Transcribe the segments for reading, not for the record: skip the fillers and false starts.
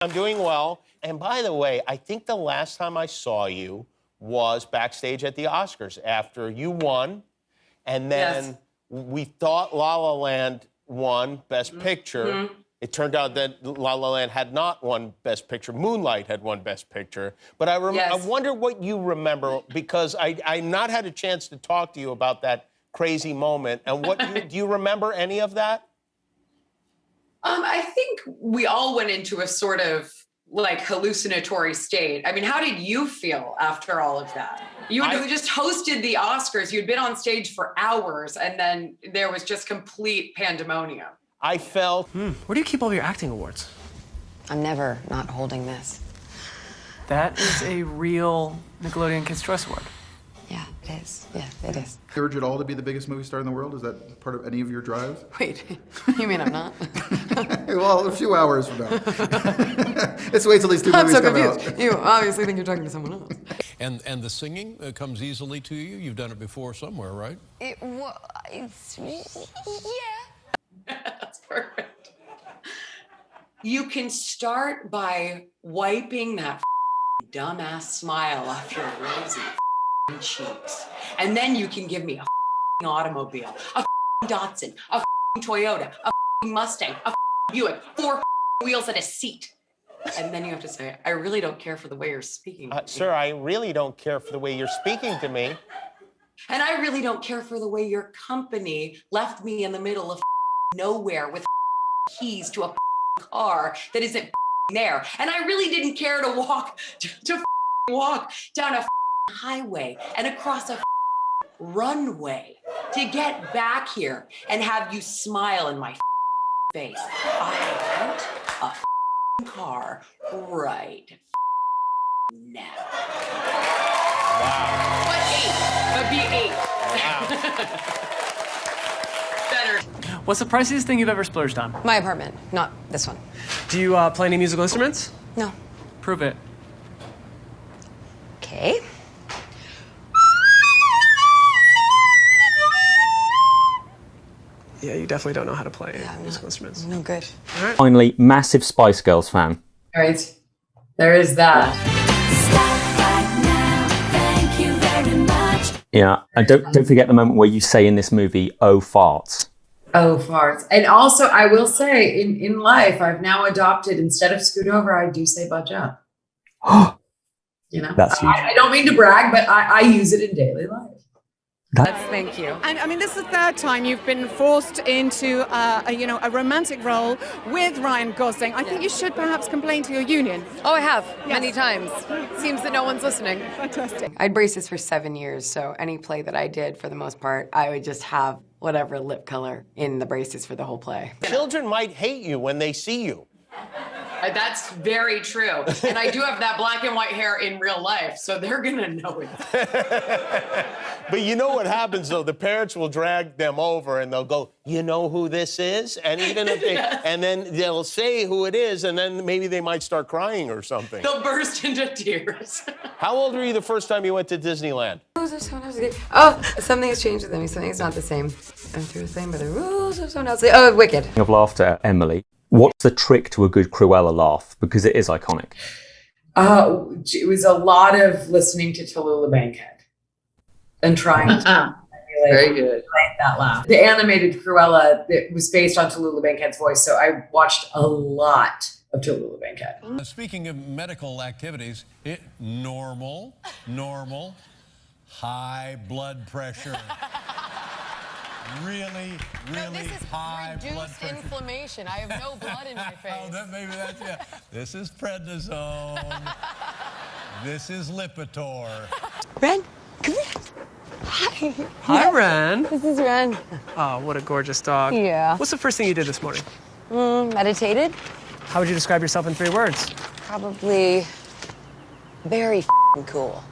I'm doing well. And by the way, I think the last time I saw you was backstage at the Oscars after you won. And then we thought La La Land won Best Picture. It turned out that La La Land had not won Best Picture. Moonlight had won Best Picture. But I wonder what you remember, because I not had a chance to talk to you about that crazy moment. And what do you remember any of that? I think we all went into a sort of like hallucinatory state. I mean, how did you feel after all of that? You just hosted the Oscars. You'd been on stage for hours, and then there was just complete pandemonium. I felt... Where do you keep all your acting awards? I'm never not holding this. That is a real Nickelodeon Kids' Choice Award. Yeah, it is. Yeah, it is. Urge it all to be the biggest movie star in the world? Is that part of any of your drives? Wait, you mean I'm not? Well, a few hours from now. Let's wait till these two movies come out. You obviously think you're talking to someone else. And the singing comes easily to you? You've done it before somewhere, right? Yeah. That's perfect. You can start by wiping that dumbass smile off your rosy cheeks. And then you can give me a automobile, a Datsun, a Toyota, a Mustang, a Buick, 4 wheels and a seat. And then you have to say, I really don't care for the way you're speaking. Sir, I really don't care for the way you're speaking to me. And I really don't care for the way your company left me in the middle of nowhere with keys to a car that isn't there. And I really didn't care to walk down a highway and across a runway to get back here and have you smile in my face. I want a car right now. Wow. But be 8. Wow. Better. What's the priciest thing you've ever splurged on? My apartment, not this one. Do you play any musical instruments? No. Prove it. Okay. Yeah, you definitely don't know how to play musical instruments. No good. Finally, massive Spice Girls fan. All right. There is that. Yeah, and don't forget the moment where you say in this movie, "Oh farts." Oh, farts. And also, I will say, in life, I've now adopted, instead of scoot over, I do say budge up. You know? That's huge. I don't mean to brag, but I use it in daily life. Thank you. And I mean, this is the third time you've been forced into a romantic role with Ryan Gosling. I think you should perhaps complain to your union. Oh, I have many times. Seems that no one's listening. Fantastic. I had braces for 7 years, so any play that I did, for the most part, I would just have whatever lip color in the braces for the whole play. Children might hate you when they see you. That's very true. And I do have that black and white hair in real life, so they're going to know it. But you know what happens, though? The parents will drag them over and they'll go, you know who this is? And even if they, and then they'll say who it is, and then maybe they might start crying or something. They'll burst into tears. How old were you the first time you went to Disneyland? Oh, something has changed with me. Something's not the same. I'm through the same, but the rules are so not. Oh, wicked. Of laughter, Emily. What's the trick to a good Cruella laugh? Because it is iconic. It was a lot of listening to Tallulah Bankhead and trying to Very good. that laugh. The animated Cruella that was based on Tallulah Bankhead's voice, so I watched a lot of Tallulah Bankhead. Speaking of medical activities, normal, high blood pressure. Really high blood pressure. Inflammation. I have no blood in my face. Maybe that's it. This is prednisone. This is Lipitor. Ren, come here. Hi. Hi, Ren. This is Ren. Oh, what a gorgeous dog. Yeah. What's the first thing you did this morning? Meditated. How would you describe yourself in 3 words? Probably very cool.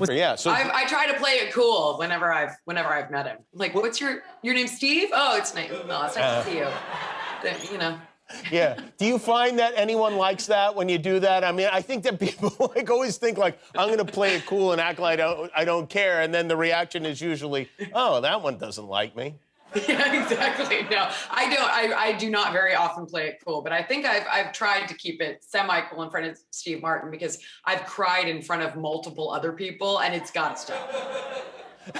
Yeah, so I try to play it cool whenever I've met him. Like, what's your name? Steve? Oh, it's nice. No, it's nice to see you. You know. Yeah. Do you find that anyone likes that when you do that? I mean, I think that people always think I'm going to play it cool and act like I don't care, and then the reaction is usually, oh, that one doesn't like me. Yeah, exactly. No, I don't. I do not very often play it cool, but I think I've tried to keep it semi-cool in front of Steve Martin because I've cried in front of multiple other people, and it's got to stop.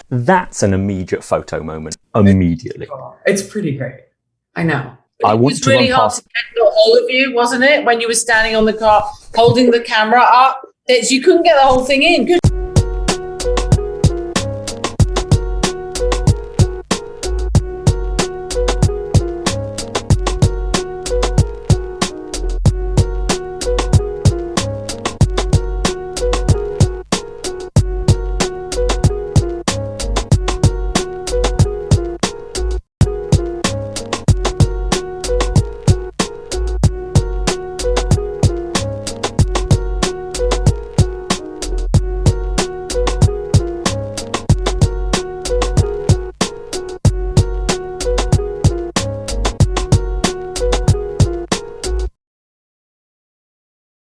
That's an immediate photo moment. Immediately. It's pretty great. I know. I It want was to really run hard past. to get the whole of you, wasn't it? When you were standing on the car, holding the camera up, you couldn't get the whole thing in.